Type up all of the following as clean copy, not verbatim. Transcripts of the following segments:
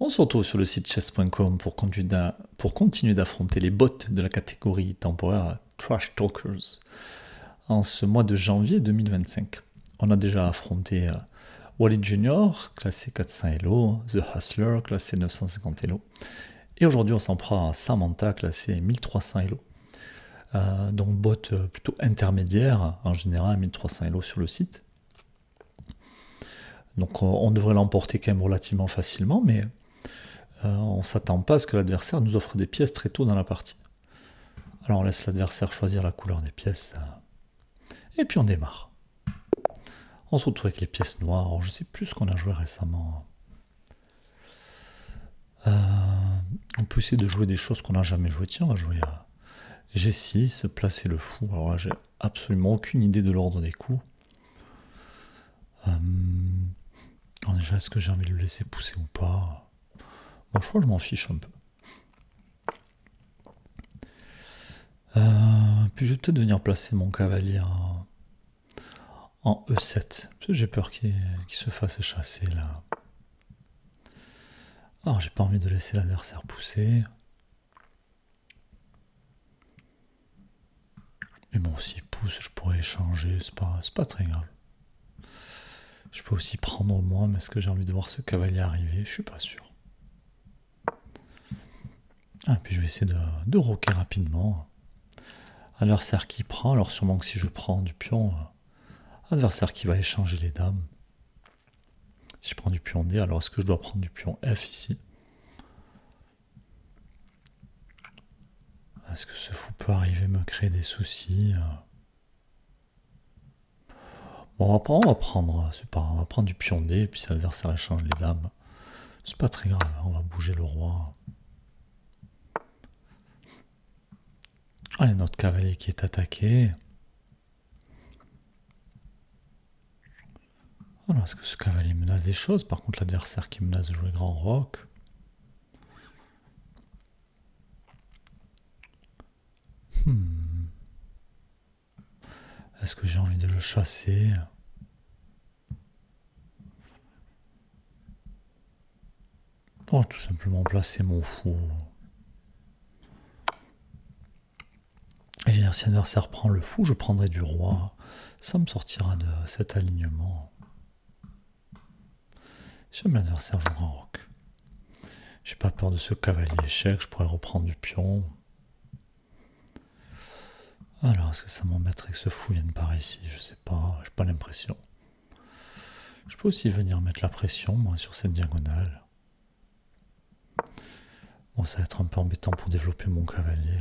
On se retrouve sur le site chess.com pour continuer d'affronter les bots de la catégorie temporaire Trash Talkers en ce mois de janvier 2025. On a déjà affronté Walid Junior, classé 400 Elo, The Hustler, classé 950 Elo. Et aujourd'hui, on s'en prend à Samantha, classé 1300 Elo. Donc bot plutôt intermédiaire, en général 1300 Elo sur le site. Donc on devrait l'emporter quand même relativement facilement, mais on ne s'attend pas à ce que l'adversaire nous offre des pièces très tôt dans la partie. Alors on laisse l'adversaire choisir la couleur des pièces, et puis on démarre. On se retrouve avec les pièces noires. Alors je sais plus ce qu'on a joué récemment. On peut essayer de jouer des choses qu'on n'a jamais joué. Tiens, on va jouer à G6, placer le fou. Alors là, j'ai absolument aucune idée de l'ordre des coups. Alors déjà, est-ce que j'ai envie de le laisser pousser ou pas? Bon, je crois que je m'en fiche un peu. Puis je vais peut-être venir placer mon cavalier en E7. Parce que j'ai peur qu'il se fasse chasser là. Alors j'ai pas envie de laisser l'adversaire pousser. Mais bon, s'il pousse, je pourrais échanger, c'est pas très grave. Je peux aussi prendre moi, mais est-ce que j'ai envie de voir ce cavalier arriver? Je suis pas sûr. Ah, puis je vais essayer de roquer rapidement. Adversaire qui prend, alors sûrement que si je prends du pion, adversaire qui va échanger les dames. Si je prends du pion D, alors est-ce que je dois prendre du pion F ici? Est-ce que ce fou peut arriver me créer des soucis? Bon, on va prendre, c'est pas grave, on va prendre du pion D, et puis si l'adversaire échange les dames, c'est pas très grave, on va bouger le roi. Allez, notre cavalier qui est attaqué. Alors, est-ce que ce cavalier menace des choses? Par contre, l'adversaire qui menace de jouer grand roc. Est-ce que j'ai envie de le chasser? Bon, tout simplement placer mon fou. Et je veux dire, si l'adversaire prend le fou, je prendrai du roi. Ça me sortira de cet alignement. Si jamais l'adversaire joue grand roc. J'ai pas peur de ce cavalier échec, je pourrais reprendre du pion. Alors, est-ce que ça m'embêterait que ce fou vienne par ici? Je sais pas, j'ai pas l'impression. Je peux aussi venir mettre la pression, moi, sur cette diagonale. Bon, ça va être un peu embêtant pour développer mon cavalier.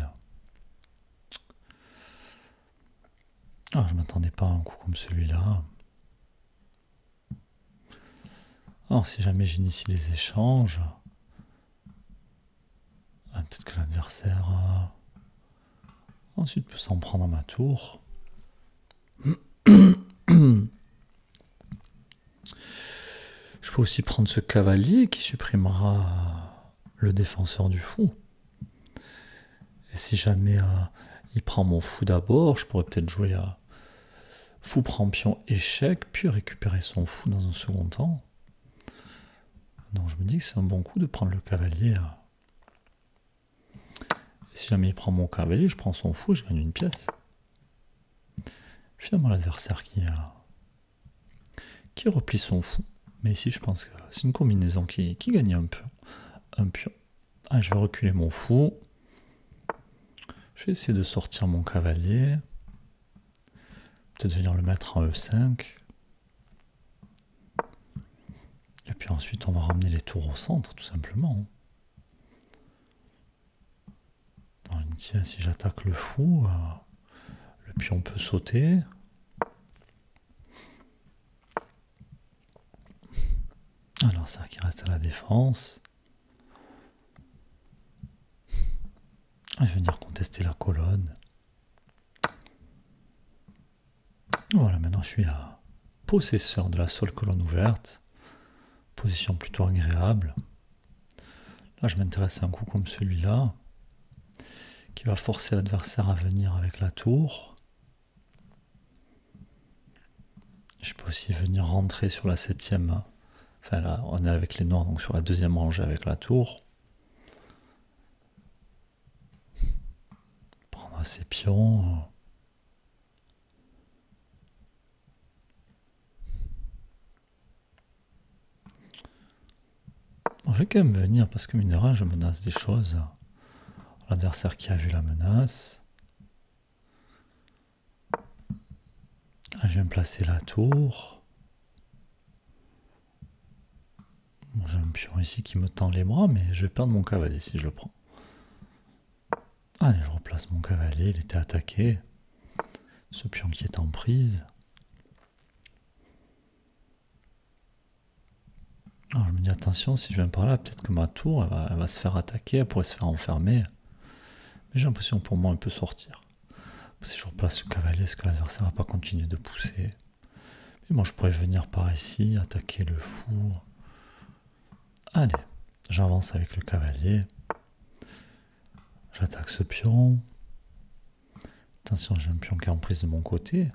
Ah, je m'attendais pas à un coup comme celui-là. Alors, si jamais j'initie les échanges, peut-être que l'adversaire ensuite peut s'en prendre à ma tour. Je peux aussi prendre ce cavalier qui supprimera le défenseur du fou. Et si jamais il prend mon fou d'abord, je pourrais peut-être jouer à fou prend pion échec, puis récupérer son fou dans un second temps. Donc je me dis que c'est un bon coup de prendre le cavalier. Et si jamais il prend mon cavalier, je prends son fou et je gagne une pièce. Finalement, l'adversaire qui replie son fou. Mais ici, je pense que c'est une combinaison qui gagne un pion. Ah, je vais reculer mon fou. Je vais essayer de sortir mon cavalier. Peut-être venir le mettre en E5. Et puis ensuite, on va ramener les tours au centre, tout simplement. Tiens, si j'attaque le fou, le pion peut sauter. Alors ça qui reste à la défense. Je vais venir contester la colonne. Voilà, maintenant je suis à possesseur de la seule colonne ouverte. Position plutôt agréable. Là, je m'intéresse à un coup comme celui-là, qui va forcer l'adversaire à venir avec la tour. Je peux aussi venir rentrer sur la 7e Enfin là, on est avec les noirs, donc sur la deuxième rangée avec la tour. Prendre ses pions. Bon, je vais quand même venir parce que mine de rien, je menace des choses. L'adversaire qui a vu la menace. Je vais me placer la tour. Bon, j'ai un pion ici qui me tend les bras, mais je vais perdre mon cavalier si je le prends. Allez, je replace mon cavalier, il était attaqué. Ce pion qui est en prise. Alors je me dis attention, si je viens par là, peut-être que ma tour elle va se faire attaquer, elle pourrait se faire enfermer. Mais j'ai l'impression pour moi elle peut sortir. Si je replace le cavalier, est-ce que l'adversaire va pas continuer de pousser? Mais moi je pourrais venir par ici, attaquer le fou. Allez, j'avance avec le cavalier. J'attaque ce pion. Attention, j'ai un pion qui est en prise de mon côté.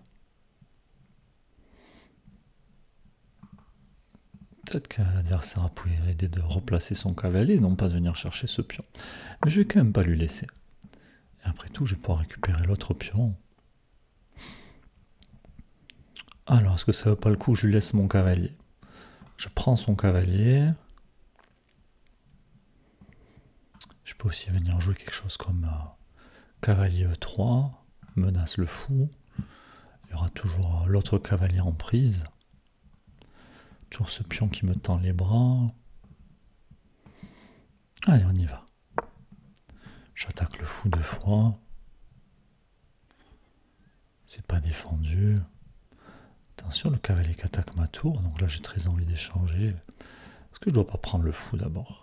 Peut-être que l'adversaire pourrait aider de replacer son cavalier et non pas venir chercher ce pion. Mais je vais quand même pas lui laisser. Et après tout, je vais pouvoir récupérer l'autre pion. Alors, est-ce que ça vaut pas le coup? Je lui laisse mon cavalier. Je prends son cavalier. Je peux aussi venir jouer quelque chose comme cavalier E3, menace le fou. Il y aura toujours l'autre cavalier en prise. Toujours ce pion qui me tend les bras. Allez, on y va. J'attaque le fou 2 fois. C'est pas défendu. Attention, le cavalier qui attaque ma tour. Donc là, j'ai très envie d'échanger. Est-ce que je dois pas prendre le fou d'abord?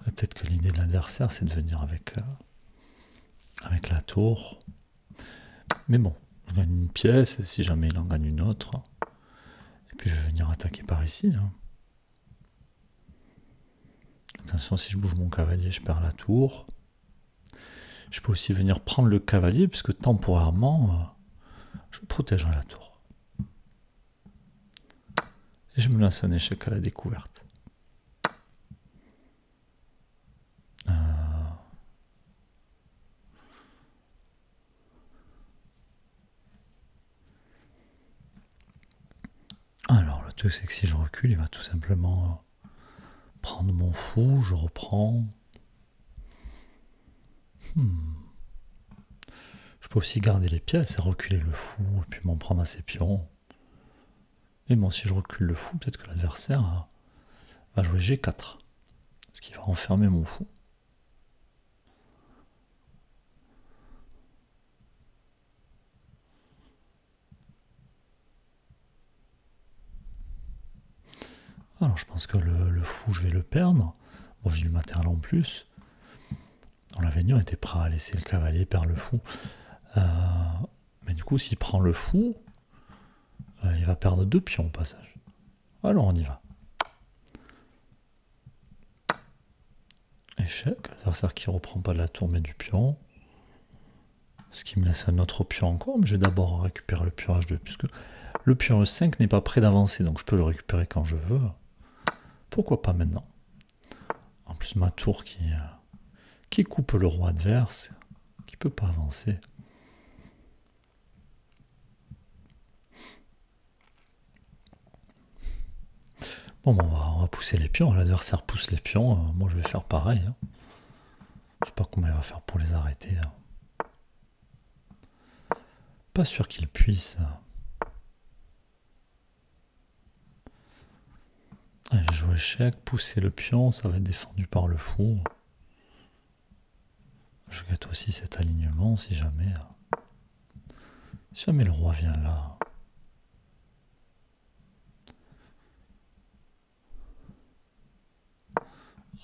Peut-être que l'idée de l'adversaire, c'est de venir avec la tour. Mais bon, je gagne une pièce, si jamais il en gagne une autre. Et puis je vais venir attaquer par ici. Attention, si je bouge mon cavalier, je perds la tour. Je peux aussi venir prendre le cavalier, puisque temporairement, je protégerai la tour. Et je me lance un échec à la découverte. Alors, le truc, c'est que si je recule, il va tout simplement prendre mon fou, je reprends. Je peux aussi garder les pièces et reculer le fou, et puis m'en prendre à ses pions. Mais bon, si je recule le fou, peut-être que l'adversaire va jouer G4, ce qui va enfermer mon fou. Alors je pense que le fou, je vais le perdre. Bon, j'ai du matériel en plus. L'Avenion était prêt à laisser le cavalier perdre le fou. Mais du coup, s'il prend le fou, il va perdre 2 pions au passage. Alors on y va. Échec, l'adversaire qui reprend pas de la tour mais du pion. Ce qui me laisse un autre pion encore, mais je vais d'abord récupérer le pion H2, puisque le pion E5 n'est pas prêt d'avancer, donc je peux le récupérer quand je veux. Pourquoi pas maintenant? En plus, ma tour qui coupe le roi adverse, qui peut pas avancer. Bon, on va pousser les pions. L'adversaire pousse les pions. Moi, je vais faire pareil. Je sais pas comment il va faire pour les arrêter. Pas sûr qu'il puisse. Allez, je joue échec. Pousser le pion, ça va être défendu par le fou. Je gâte aussi cet alignement si jamais. Si jamais le roi vient là.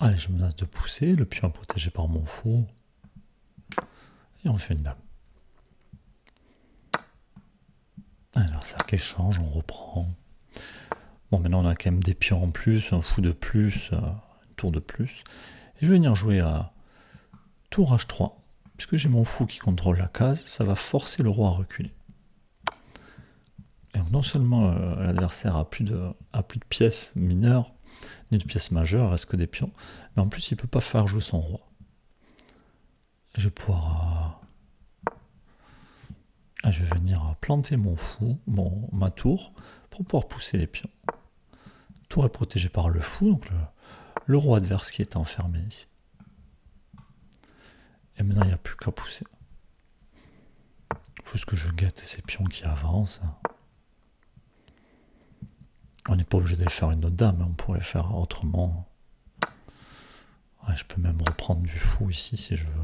Allez, je menace de pousser. Le pion est protégé par mon fou. Et on fait une dame. Alors, ça échange, on reprend. Bon, maintenant on a quand même des pions en plus, un fou de plus, une tour de plus. Et je vais venir jouer à tour H3. puisque j'ai mon fou qui contrôle la case, ça va forcer le roi à reculer. Et donc non seulement l'adversaire a plus de pièces mineures, ni de pièces majeures, il reste que des pions, mais en plus il ne peut pas faire jouer son roi. Je vais pouvoir... je vais venir planter mon fou, ma tour, pour pouvoir pousser les pions. La tour est protégée par le fou, donc le roi adverse qui est enfermé ici. Et maintenant il n'y a plus qu'à pousser. Il faut que je guette ces pions qui avancent. On n'est pas obligé d'aller faire une autre dame, on pourrait faire autrement. Ouais, je peux même reprendre du fou ici si je veux.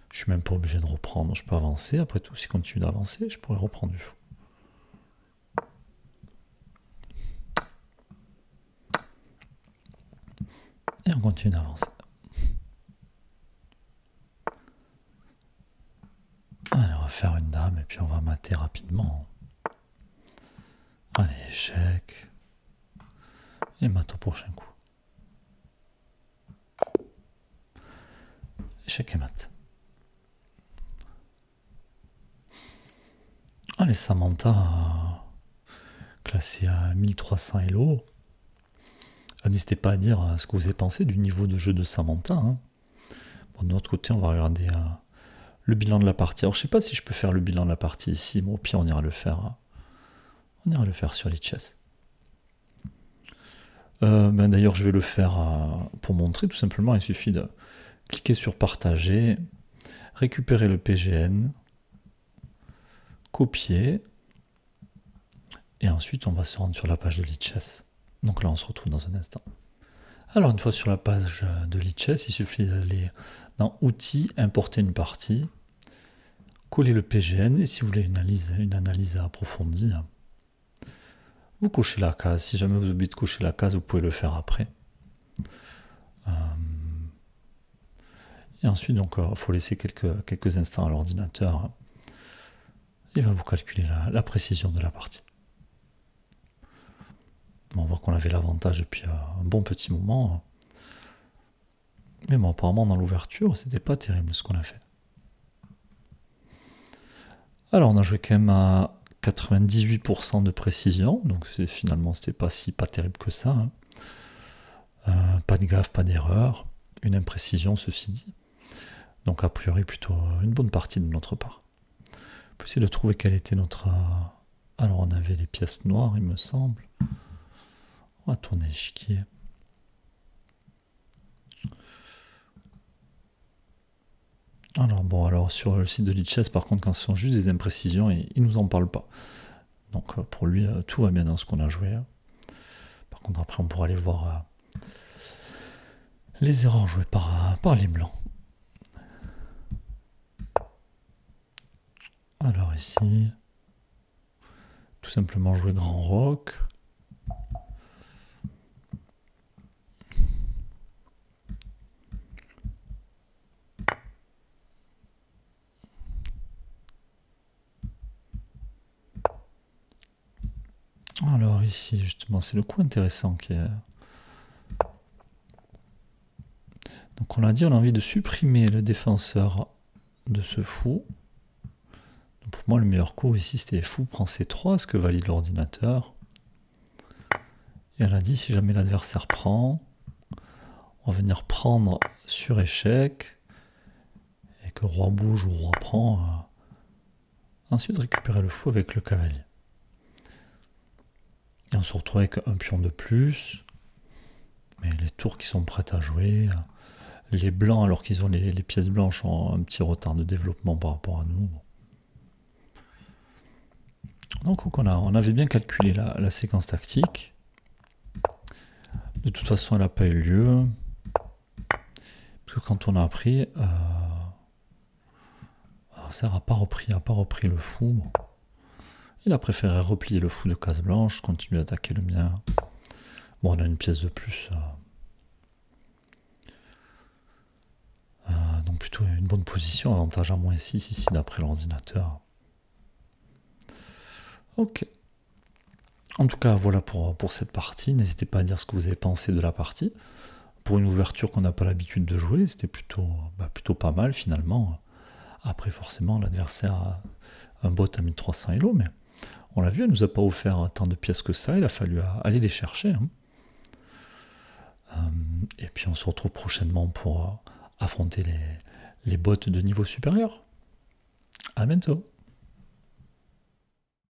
Je suis même pas obligé de reprendre, je peux avancer. Après tout, si je continue d'avancer, je pourrais reprendre du fou. Et on continue d'avancer. Allez, on va faire une dame et puis on va mater rapidement. Allez, échec. Et mat au prochain coup. Échec et mat. Allez, Samantha, classé à 1300 Elo. N'hésitez pas à dire ce que vous avez pensé du niveau de jeu de Samantha. Hein. Bon, de notre côté, on va regarder le bilan de la partie. Alors, je sais pas si je peux faire le bilan de la partie ici. Bon, au pire, on ira le faire. On ira le faire sur Lichess. D'ailleurs, je vais le faire pour montrer tout simplement. Il suffit de cliquer sur partager, récupérer le PGN, copier, et ensuite on va se rendre sur la page de Lichess. Donc là, on se retrouve dans un instant. Alors, une fois sur la page de Lichess, il suffit d'aller dans Outils, importer une partie, coller le PGN, et si vous voulez une analyse approfondie, vous cochez la case. Si jamais vous oubliez de cocher la case, vous pouvez le faire après. Et ensuite, donc, il faut laisser quelques instants à l'ordinateur. Il va vous calculer la précision de la partie. Bon, on voit qu'on avait l'avantage depuis un bon petit moment. Mais bon, apparemment, dans l'ouverture, c'était pas terrible ce qu'on a fait. Alors, on a joué quand même à 98% de précision. Donc, finalement, c'était pas terrible que ça. Hein. Pas de gaffe, pas d'erreur. Une imprécision, ceci dit. Donc, a priori, plutôt une bonne partie de notre part. On peut essayer de trouver quelle était notre... Alors, on avait les pièces noires, il me semble. On va tourner l'échiquier. Alors sur le site de Lichess, par contre, quand ce sont juste des imprécisions, il nous en parle pas. Donc pour lui, tout va bien dans ce qu'on a joué. Par contre, après, on pourra aller voir les erreurs jouées par les blancs. Alors ici, tout simplement jouer grand roc. Alors ici, justement, c'est le coup intéressant qui est... Donc on a dit, on a envie de supprimer le défenseur de ce fou. Donc pour moi, le meilleur coup ici, c'était fou prend C3, ce que valide l'ordinateur. Et elle a dit, si jamais l'adversaire prend, on va venir prendre sur échec, et que roi bouge ou roi prend. Ensuite, récupérer le fou avec le cavalier. Et on se retrouve avec un pion de plus, mais les tours qui sont prêtes à jouer. Les blancs, alors qu'ils ont les pièces blanches, ont un petit retard de développement par rapport à nous. Donc on avait bien calculé la séquence tactique. De toute façon, elle n'a pas eu lieu. Parce que quand on a appris, ça n'a pas repris le fou. Bon. Il a préféré replier le fou de case blanche, continuer à attaquer le mien. Bon, on a une pièce de plus. Donc plutôt une bonne position, avantage à -6 ici d'après l'ordinateur. Ok. En tout cas, voilà pour cette partie. N'hésitez pas à dire ce que vous avez pensé de la partie. pour une ouverture qu'on n'a pas l'habitude de jouer, c'était plutôt pas mal finalement. Après, forcément, l'adversaire a un bot à 1300 Elo, mais on l'a vu, elle nous a pas offert tant de pièces que ça, il a fallu aller les chercher. Hein. Et puis on se retrouve prochainement pour affronter les bots de niveau supérieur. À bientôt.